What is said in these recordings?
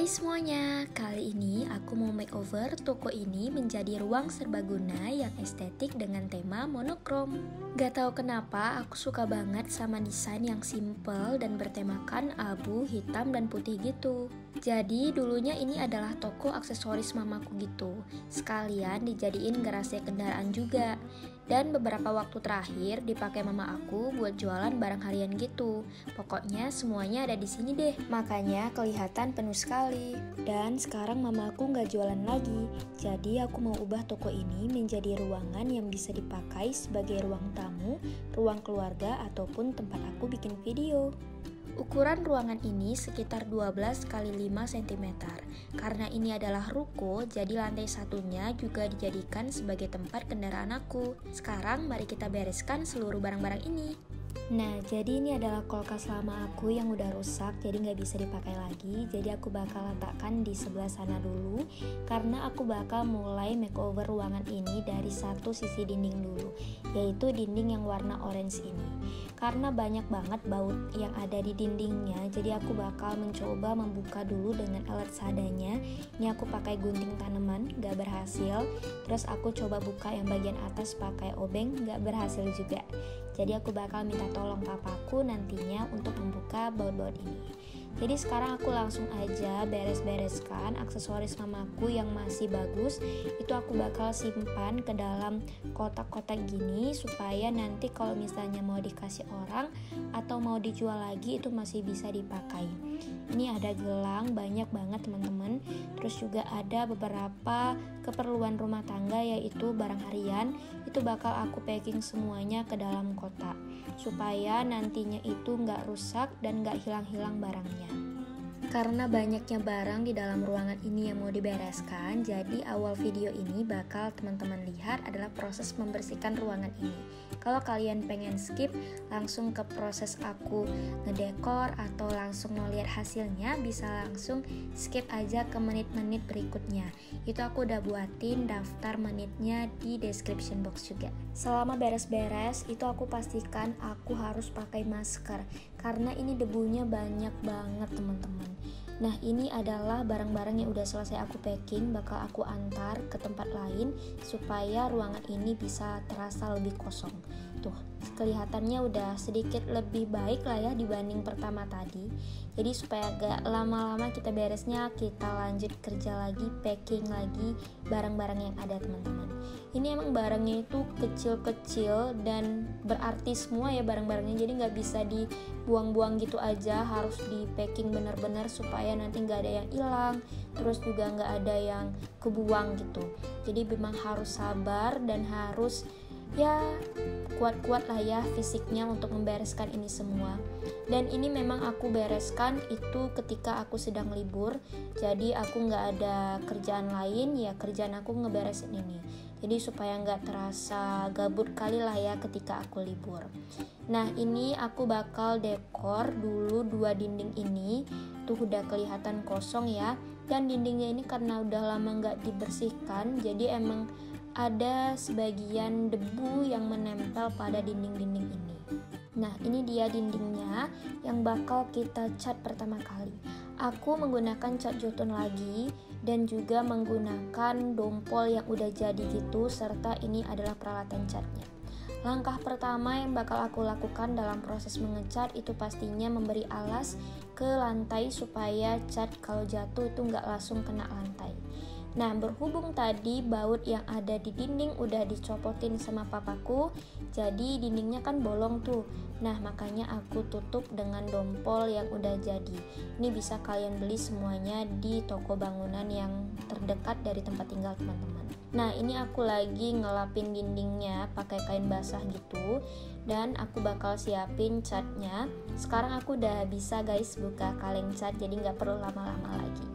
Hai semuanya, kali ini aku mau makeover toko ini menjadi ruang serbaguna yang estetik dengan tema monokrom. Gak tahu kenapa aku suka banget sama desain yang simple dan bertemakan abu, hitam, dan putih gitu. Jadi dulunya ini adalah toko aksesoris mamaku gitu, sekalian dijadiin garasi kendaraan juga. Dan beberapa waktu terakhir dipakai mama aku buat jualan barang harian gitu. Pokoknya semuanya ada di sini deh. Makanya kelihatan penuh sekali. Dan sekarang mama aku nggak jualan lagi. Jadi aku mau ubah toko ini menjadi ruangan yang bisa dipakai sebagai ruang tamu, ruang keluarga, ataupun tempat aku bikin video. Ukuran ruangan ini sekitar 12 x 5 cm. Karena ini adalah ruko, jadi lantai satunya juga dijadikan sebagai tempat kendaraan aku. Sekarang mari kita bereskan seluruh barang-barang ini. Nah, jadi ini adalah kulkas lama aku yang udah rusak, jadi nggak bisa dipakai lagi. Jadi aku bakal letakkan di sebelah sana dulu, karena aku bakal mulai makeover ruangan ini dari satu sisi dinding dulu, yaitu dinding yang warna orange ini. Karena banyak banget baut yang ada di dindingnya, jadi aku bakal mencoba membuka dulu dengan alat seadanya. Ini aku pakai gunting tanaman, nggak berhasil. Terus aku coba buka yang bagian atas pakai obeng, nggak berhasil juga. Jadi aku bakal minta tolong papaku nantinya untuk membuka baut-baut ini. Jadi sekarang aku langsung aja beres-bereskan aksesoris mamaku yang masih bagus. Itu aku bakal simpan ke dalam kotak-kotak gini, supaya nanti kalau misalnya mau dikasih orang atau mau dijual lagi itu masih bisa dipakai. Ini ada gelang banyak banget teman-teman. Terus juga ada beberapa keperluan rumah tangga, yaitu barang harian. Itu bakal aku packing semuanya ke dalam kotak, supaya nantinya itu nggak rusak dan nggak hilang-hilang barangnya. Karena banyaknya barang di dalam ruangan ini yang mau dibereskan, jadi awal video ini bakal teman-teman lihat adalah proses membersihkan ruangan ini. Kalau kalian pengen skip langsung ke proses aku ngedekor atau langsung mau lihat hasilnya, bisa langsung skip aja ke menit-menit berikutnya. Itu aku udah buatin daftar menitnya di description box juga. Selama beres-beres itu aku pastikan aku harus pakai masker, karena ini debunya banyak banget teman-teman. Nah, ini adalah barang-barang yang udah selesai aku packing, bakal aku antar ke tempat lain supaya ruangan ini bisa terasa lebih kosong. Tuh, kelihatannya udah sedikit lebih baik lah ya dibanding pertama tadi. Jadi supaya agak lama-lama kita beresnya, kita lanjut kerja lagi, packing lagi barang-barang yang ada teman-teman. Ini emang barangnya itu kecil-kecil dan berarti semua ya barang-barangnya, jadi nggak bisa dibuang-buang gitu aja, harus di packing benar-benar supaya nanti nggak ada yang hilang, terus juga nggak ada yang kebuang gitu. Jadi memang harus sabar dan harus ya kuat-kuat lah ya fisiknya untuk membereskan ini semua. Dan ini memang aku bereskan itu ketika aku sedang libur, jadi aku nggak ada kerjaan lain, ya kerjaan aku ngeberesin ini. Jadi supaya nggak terasa gabut kali lah ya ketika aku libur. Nah, ini aku bakal dekor dulu dua dinding ini. Tuh udah kelihatan kosong ya. Dan dindingnya ini karena udah lama nggak dibersihkan, jadi emang ada sebagian debu yang menempel pada dinding-dinding ini. Nah, ini dia dindingnya yang bakal kita cat pertama kali. Aku menggunakan cat jotun lagi dan juga menggunakan dompol yang udah jadi gitu, serta ini adalah peralatan catnya. Langkah pertama yang bakal aku lakukan dalam proses mengecat itu pastinya memberi alas ke lantai supaya cat kalau jatuh itu nggak langsung kena lantai. Nah, berhubung tadi baut yang ada di dinding udah dicopotin sama papaku, jadi dindingnya kan bolong tuh. Nah, makanya aku tutup dengan dompol yang udah jadi. Ini bisa kalian beli semuanya di toko bangunan yang terdekat dari tempat tinggal teman-teman. Nah, ini aku lagi ngelapin dindingnya pakai kain basah gitu, dan aku bakal siapin catnya. Sekarang aku udah bisa guys buka kaleng cat, jadi nggak perlu lama-lama lagi.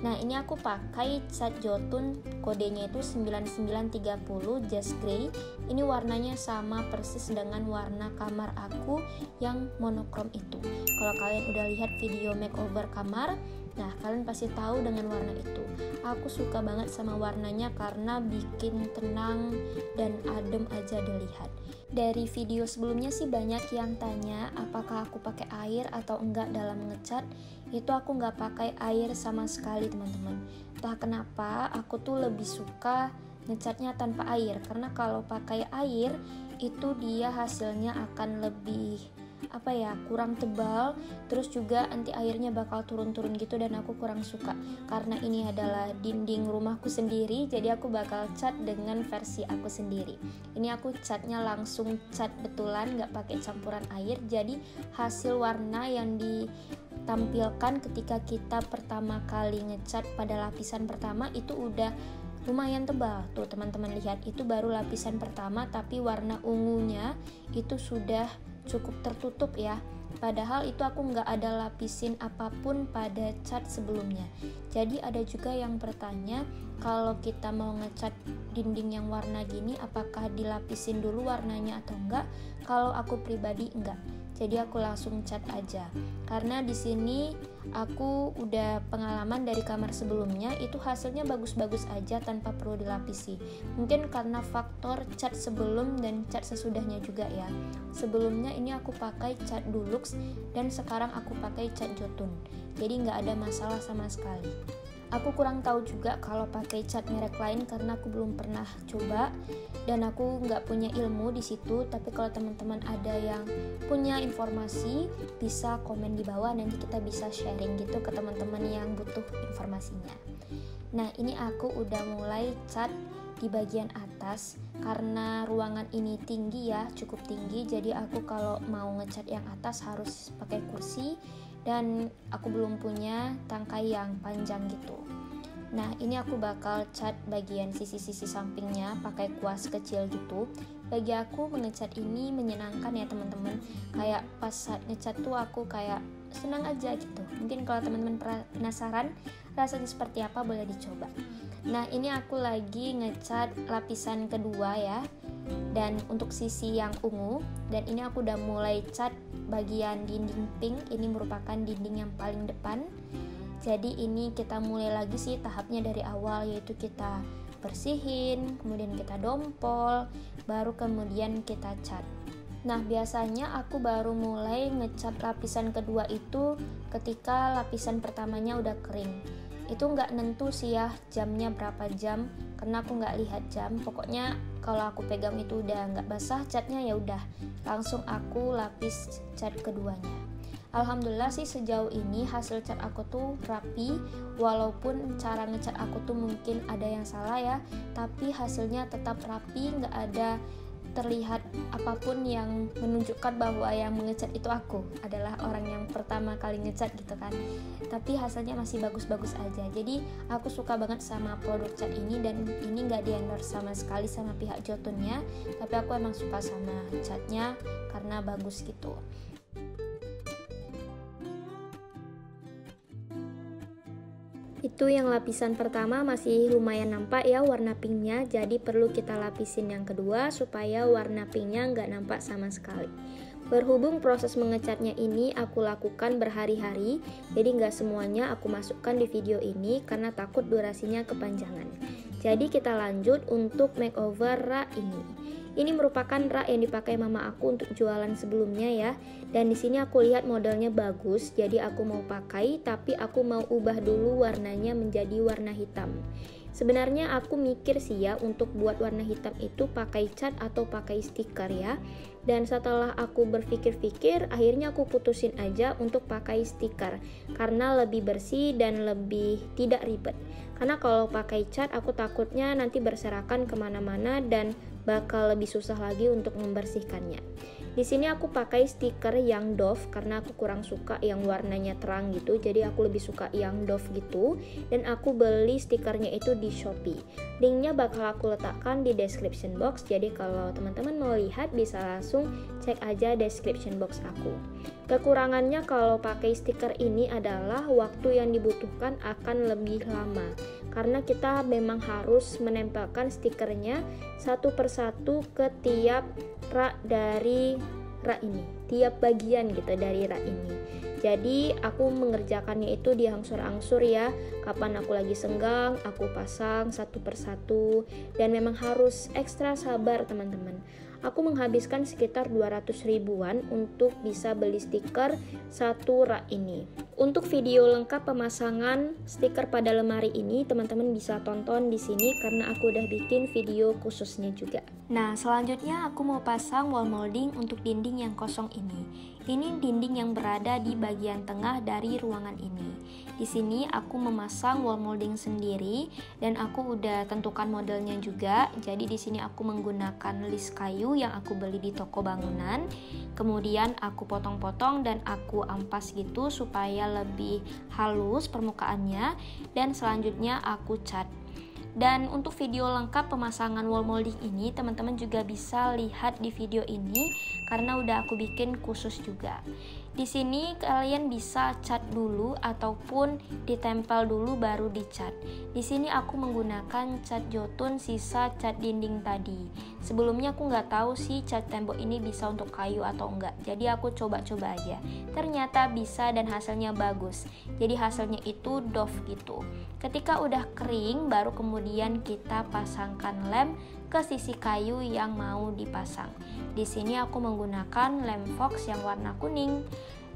Nah, ini aku pakai cat jotun, kodenya itu 9930 Just Grey. Ini warnanya sama persis dengan warna kamar aku yang monokrom itu. Kalau kalian udah lihat video makeover kamar, nah kalian pasti tahu dengan warna itu. Aku suka banget sama warnanya karena bikin tenang dan adem aja dilihat. Dari video sebelumnya sih banyak yang tanya apakah apakah aku pakai air atau enggak dalam ngecat, itu aku nggak pakai air sama sekali teman-teman. Entah kenapa aku tuh lebih suka ngecatnya tanpa air, karena kalau pakai air itu dia hasilnya akan lebih kurang tebal, terus juga anti airnya bakal turun-turun gitu, dan aku kurang suka. Karena ini adalah dinding rumahku sendiri, jadi aku bakal cat dengan versi aku sendiri. Ini aku catnya langsung cat betulan, gak pakai campuran air. Jadi hasil warna yang ditampilkan ketika kita pertama kali ngecat pada lapisan pertama itu udah lumayan tebal. Tuh teman-teman lihat, itu baru lapisan pertama, tapi warna ungunya itu sudah cukup tertutup ya. Padahal itu aku nggak ada lapisin apapun pada cat sebelumnya. Jadi ada juga yang bertanya, kalau kita mau ngecat dinding yang warna gini, apakah dilapisin dulu warnanya atau enggak? Kalau aku pribadi enggak. Jadi aku langsung cat aja. Karena di sini aku udah pengalaman dari kamar sebelumnya, itu hasilnya bagus-bagus aja tanpa perlu dilapisi. Mungkin karena faktor cat sebelum dan cat sesudahnya juga ya. Sebelumnya ini aku pakai cat Dulux dan sekarang aku pakai cat Jotun. Jadi nggak ada masalah sama sekali. Aku kurang tahu juga kalau pakai cat merek lain karena aku belum pernah coba dan aku nggak punya ilmu di situ. Tapi kalau teman-teman ada yang punya informasi, bisa komen di bawah, nanti kita bisa sharing gitu ke teman-teman yang butuh informasinya. Nah, ini aku udah mulai cat di bagian atas karena ruangan ini tinggi ya, cukup tinggi. Jadi aku kalau mau ngecat yang atas harus pakai kursi dan aku belum punya tangkai yang panjang gitu. Nah, ini aku bakal cat bagian sisi-sisi sampingnya pakai kuas kecil gitu. Bagi aku mengecat ini menyenangkan ya teman-teman. Kayak pas saat ngecat tuh aku kayak senang aja gitu. Mungkin kalau teman-teman penasaran rasanya seperti apa, boleh dicoba. Nah, ini aku lagi ngecat lapisan kedua ya. Dan untuk sisi yang ungu, dan ini aku udah mulai cat bagian dinding pink. Ini merupakan dinding yang paling depan. Jadi ini kita mulai lagi sih tahapnya dari awal, yaitu kita bersihin, kemudian kita dompol, baru kemudian kita cat. Nah, biasanya aku baru mulai ngecat lapisan kedua itu ketika lapisan pertamanya udah kering. Itu nggak nentu sih ya jamnya berapa jam, karena aku nggak lihat jam. Pokoknya kalau aku pegang itu udah nggak basah catnya, ya udah langsung aku lapis cat keduanya. Alhamdulillah sih sejauh ini hasil cat aku tuh rapi, walaupun cara ngecat aku tuh mungkin ada yang salah ya, tapi hasilnya tetap rapi, nggak ada terlihat apapun yang menunjukkan bahwa yang mengecat itu aku adalah orang yang pertama kali ngecat gitu kan. Tapi hasilnya masih bagus-bagus aja. Jadi aku suka banget sama produk cat ini, dan ini nggak di-endorse sama sekali sama pihak Jotunnya, tapi aku emang suka sama catnya karena bagus gitu. Itu yang lapisan pertama masih lumayan nampak ya warna pinknya, jadi perlu kita lapisin yang kedua supaya warna pinknya nggak nampak sama sekali. Berhubung proses mengecatnya ini aku lakukan berhari-hari, jadi nggak semuanya aku masukkan di video ini karena takut durasinya kepanjangan. Jadi kita lanjut untuk makeover rak ini. Ini merupakan rak yang dipakai mama aku untuk jualan sebelumnya ya. Dan di sini aku lihat modelnya bagus, jadi aku mau pakai, tapi aku mau ubah dulu warnanya menjadi warna hitam. Sebenarnya aku mikir sih ya untuk buat warna hitam itu pakai cat atau pakai stiker ya. Dan setelah aku berpikir-pikir, akhirnya aku putusin aja untuk pakai stiker karena lebih bersih dan lebih tidak ribet. Karena kalau pakai cat aku takutnya nanti berserakan kemana-mana dan bakal lebih susah lagi untuk membersihkannya. Di sini aku pakai stiker yang doff karena aku kurang suka yang warnanya terang gitu. Jadi aku lebih suka yang doff gitu. Dan aku beli stikernya itu di Shopee. Linknya bakal aku letakkan di description box. Jadi kalau teman-teman mau lihat bisa langsung cek aja description box aku. Kekurangannya kalau pakai stiker ini adalah waktu yang dibutuhkan akan lebih lama. Karena kita memang harus menempelkan stikernya satu persatu ke tiap rak dari rak ini, tiap bagian gitu dari rak ini. Jadi aku mengerjakannya itu diangsur-angsur ya. Kapan aku lagi senggang, aku pasang satu persatu, dan memang harus ekstra sabar teman-teman. aku menghabiskan sekitar 200 ribuan untuk bisa beli stiker satu rak ini. Untuk video lengkap pemasangan stiker pada lemari ini, teman-teman bisa tonton di sini karena aku udah bikin video khususnya juga. Nah, selanjutnya aku mau pasang wall molding untuk dinding yang kosong ini. Ini dinding yang berada di bagian tengah dari ruangan ini. Di sini aku memasang wall molding sendiri dan aku udah tentukan modelnya juga. Jadi di sini aku menggunakan list kayu yang aku beli di toko bangunan. Kemudian aku potong-potong dan aku ampas gitu supaya lebih halus permukaannya, dan selanjutnya aku cat. Dan untuk video lengkap pemasangan wall molding ini, teman-teman juga bisa lihat di video ini karena udah aku bikin khusus juga. Di sini kalian bisa cat dulu ataupun ditempel dulu baru dicat. Di sini aku menggunakan cat jotun sisa cat dinding tadi. Sebelumnya aku nggak tahu sih cat tembok ini bisa untuk kayu atau enggak. Jadi aku coba-coba aja. Ternyata bisa dan hasilnya bagus. Jadi hasilnya itu doff gitu. Ketika udah kering, baru kemudian kita pasangkan lem ke sisi kayu yang mau dipasang. Di sini aku menggunakan lem fox yang warna kuning.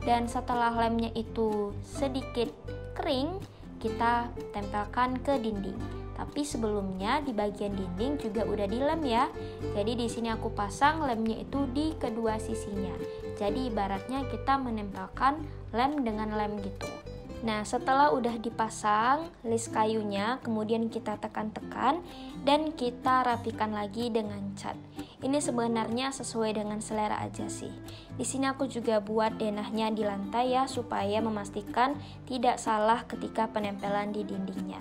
Dan setelah lemnya itu sedikit kering, kita tempelkan ke dinding. Tapi sebelumnya di bagian dinding juga udah dilem ya. Jadi di sini aku pasang lemnya itu di kedua sisinya. Jadi ibaratnya kita menempelkan lem dengan lem gitu. Nah, setelah udah dipasang list kayunya, kemudian kita tekan-tekan dan kita rapikan lagi dengan cat. Ini sebenarnya sesuai dengan selera aja sih. Di sini aku juga buat denahnya di lantai ya, supaya memastikan tidak salah ketika penempelan di dindingnya.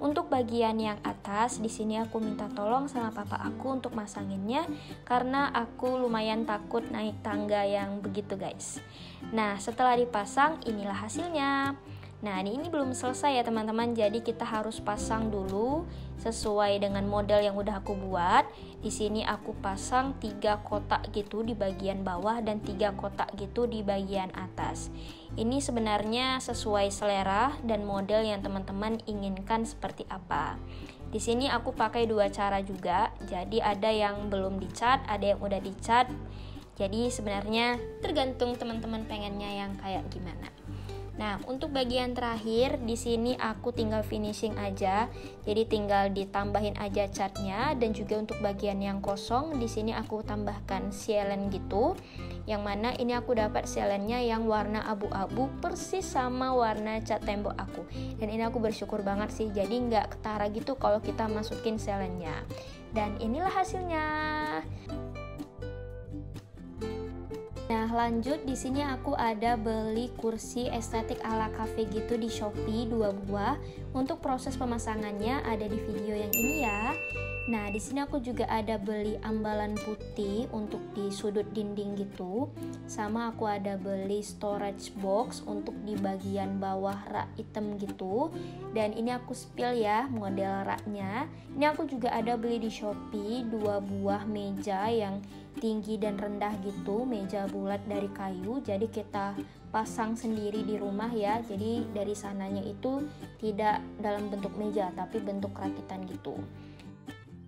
Untuk bagian yang atas, di sini aku minta tolong sama papa aku untuk masanginnya karena aku lumayan takut naik tangga yang begitu guys. Nah, setelah dipasang, inilah hasilnya. Nah, ini belum selesai ya teman-teman, jadi kita harus pasang dulu sesuai dengan model yang udah aku buat. Di sini aku pasang 3 kotak gitu di bagian bawah dan 3 kotak gitu di bagian atas. Ini sebenarnya sesuai selera dan model yang teman-teman inginkan seperti apa. Di sini aku pakai 2 cara juga. Jadi ada yang belum dicat, ada yang udah dicat. Jadi sebenarnya tergantung teman-teman pengennya yang kayak gimana. Nah, untuk bagian terakhir di sini aku tinggal finishing aja. Jadi tinggal ditambahin aja catnya, dan juga untuk bagian yang kosong di sini aku tambahkan sielen gitu. Yang mana ini aku dapat sielennya yang warna abu-abu persis sama warna cat tembok aku. Dan ini aku bersyukur banget sih. Jadi nggak ketara gitu kalau kita masukin sielennya. Dan inilah hasilnya. Nah, lanjut di sini aku ada beli kursi estetik ala cafe gitu di Shopee 2 buah. Untuk proses pemasangannya ada di video yang ini ya. Nah, di sini aku juga ada beli ambalan putih untuk di sudut dinding gitu. Sama aku ada beli storage box untuk di bagian bawah rak hitam gitu. Dan ini aku spill ya model raknya. Ini aku juga ada beli di Shopee 2 buah meja yang tinggi dan rendah gitu, meja bulat dari kayu. Jadi kita pasang sendiri di rumah ya. Jadi dari sananya itu tidak dalam bentuk meja tapi bentuk rakitan gitu.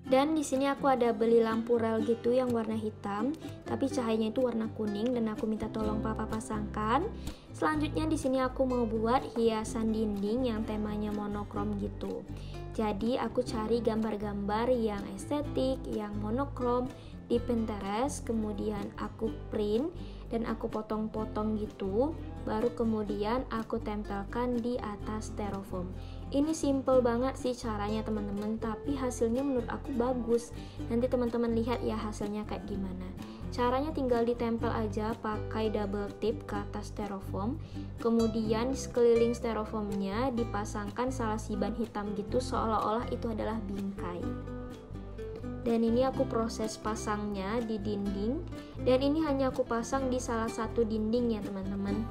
Dan di sini aku ada beli lampu rel gitu yang warna hitam, tapi cahayanya itu warna kuning dan aku minta tolong papa pasangkan. Selanjutnya di sini aku mau buat hiasan dinding yang temanya monokrom gitu. Jadi aku cari gambar-gambar yang estetik, yang monokrom di Pinterest, kemudian aku print dan aku potong-potong gitu, baru kemudian aku tempelkan di atas styrofoam. Ini simple banget sih caranya teman-teman, tapi hasilnya menurut aku bagus. Nanti teman-teman lihat ya hasilnya kayak gimana. Caranya tinggal ditempel aja pakai double tip ke atas styrofoam. Kemudian di sekeliling styrofoamnya dipasangkan salasi ban hitam gitu, seolah-olah itu adalah bingkai. Dan ini aku proses pasangnya di dinding, dan ini hanya aku pasang di salah satu dinding ya teman-teman.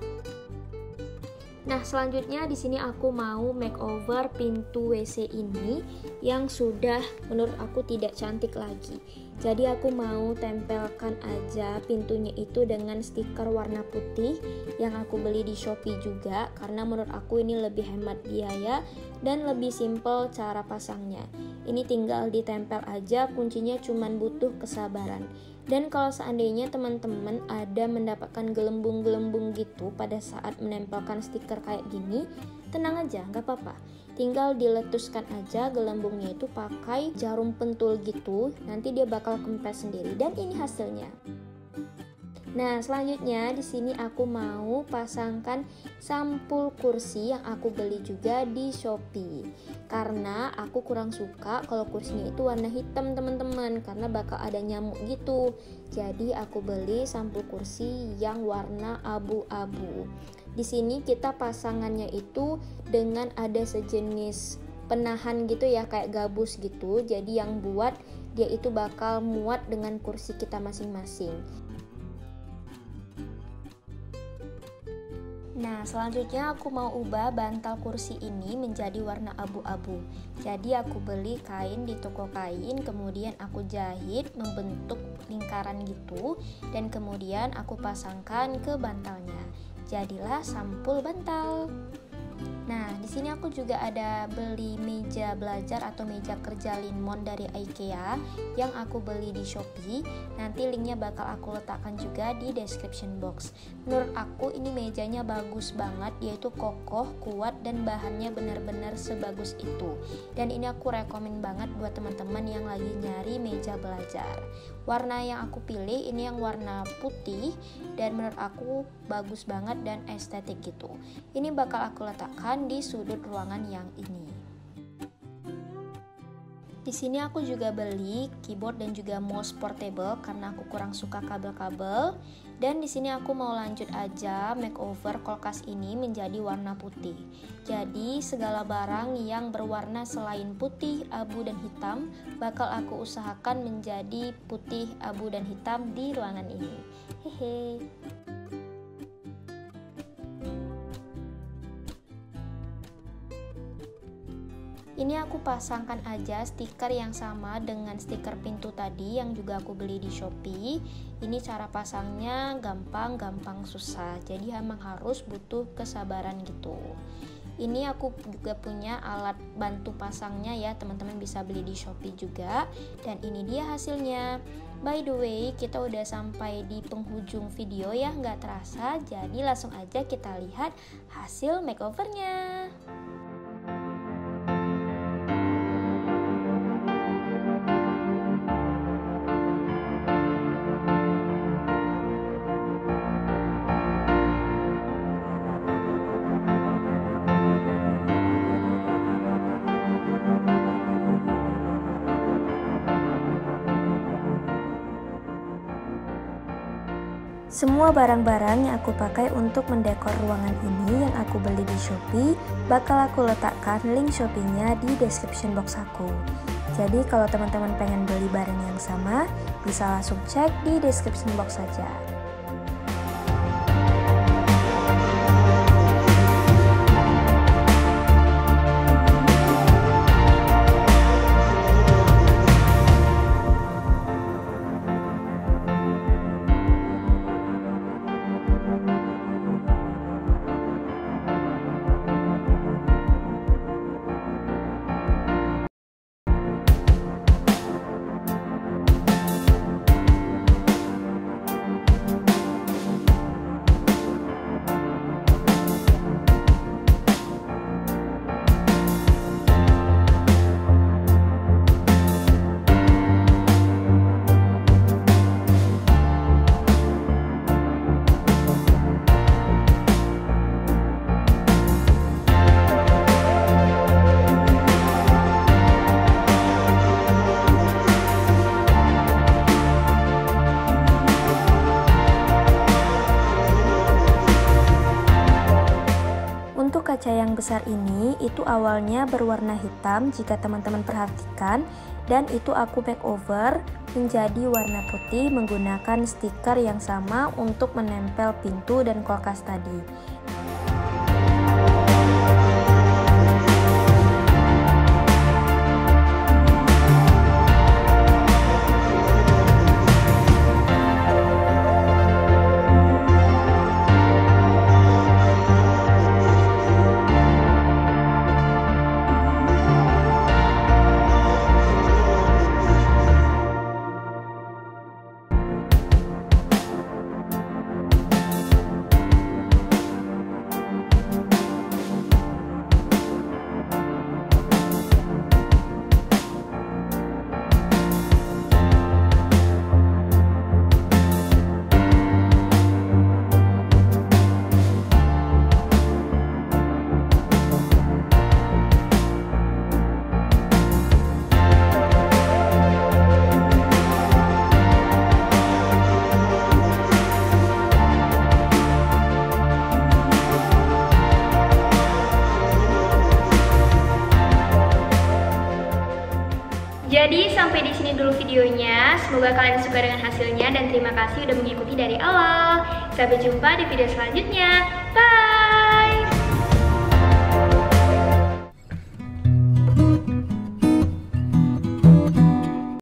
Nah, selanjutnya di sini aku mau makeover pintu WC ini yang sudah menurut aku tidak cantik lagi. Jadi aku mau tempelkan aja pintunya itu dengan stiker warna putih yang aku beli di Shopee juga, karena menurut aku ini lebih hemat biaya dan lebih simple cara pasangnya. Ini tinggal ditempel aja, kuncinya cuman butuh kesabaran. Dan kalau seandainya teman-teman ada mendapatkan gelembung-gelembung gitu pada saat menempelkan stiker kayak gini, tenang aja, nggak apa-apa. Tinggal diletuskan aja gelembungnya itu pakai jarum pentul gitu, nanti dia bakal kempes sendiri. Dan ini hasilnya. Nah, selanjutnya di sini aku mau pasangkan sampul kursi yang aku beli juga di Shopee. Karena aku kurang suka kalau kursinya itu warna hitam, teman-teman, karena bakal ada nyamuk gitu. Jadi aku beli sampul kursi yang warna abu-abu. Di sini kita pasangannya itu dengan ada sejenis penahan gitu ya, kayak gabus gitu. Jadi yang buat dia itu bakal muat dengan kursi kita masing-masing. Nah, selanjutnya aku mau ubah bantal kursi ini menjadi warna abu-abu. Jadi aku beli kain di toko kain, kemudian aku jahit membentuk lingkaran gitu, dan kemudian aku pasangkan ke bantalnya. Jadilah sampul bantal. Nah, di sini aku juga ada beli meja belajar atau meja kerja Linmon dari IKEA yang aku beli di Shopee. Nanti linknya bakal aku letakkan juga di description box. Menurut aku ini mejanya bagus banget, yaitu kokoh, kuat, dan bahannya benar-benar sebagus itu. Dan ini aku rekomen banget buat teman-teman yang lagi nyari meja belajar. Warna yang aku pilih ini yang warna putih, dan menurut aku bagus banget dan estetik gitu. Ini bakal aku letakkan di sudut ruangan yang ini. Di sini aku juga beli keyboard dan juga mouse portable karena aku kurang suka kabel-kabel. Dan di sini aku mau lanjut aja makeover kulkas ini menjadi warna putih. Jadi segala barang yang berwarna selain putih, abu, dan hitam bakal aku usahakan menjadi putih, abu, dan hitam di ruangan ini. Hehe. Ini aku pasangkan aja stiker yang sama dengan stiker pintu tadi yang juga aku beli di Shopee. Ini cara pasangnya gampang susah. Jadi emang harus butuh kesabaran gitu. Ini aku juga punya alat bantu pasangnya ya, teman-teman bisa beli di Shopee juga. Dan ini dia hasilnya. By the way, kita udah sampai di penghujung video ya, nggak terasa. Jadi langsung aja kita lihat hasil makeovernya. Semua barang-barang yang aku pakai untuk mendekor ruangan ini yang aku beli di Shopee, bakal aku letakkan link Shopee-nya di description box aku. Jadi kalau teman-teman pengen beli barang yang sama, bisa langsung cek di description box saja. Kaca yang besar ini itu awalnya berwarna hitam jika teman-teman perhatikan, dan itu aku makeover menjadi warna putih menggunakan stiker yang sama untuk menempel pintu dan kulkas tadi. videonya. Semoga kalian suka dengan hasilnya dan terima kasih udah mengikuti dari awal. Sampai jumpa di video selanjutnya. Bye!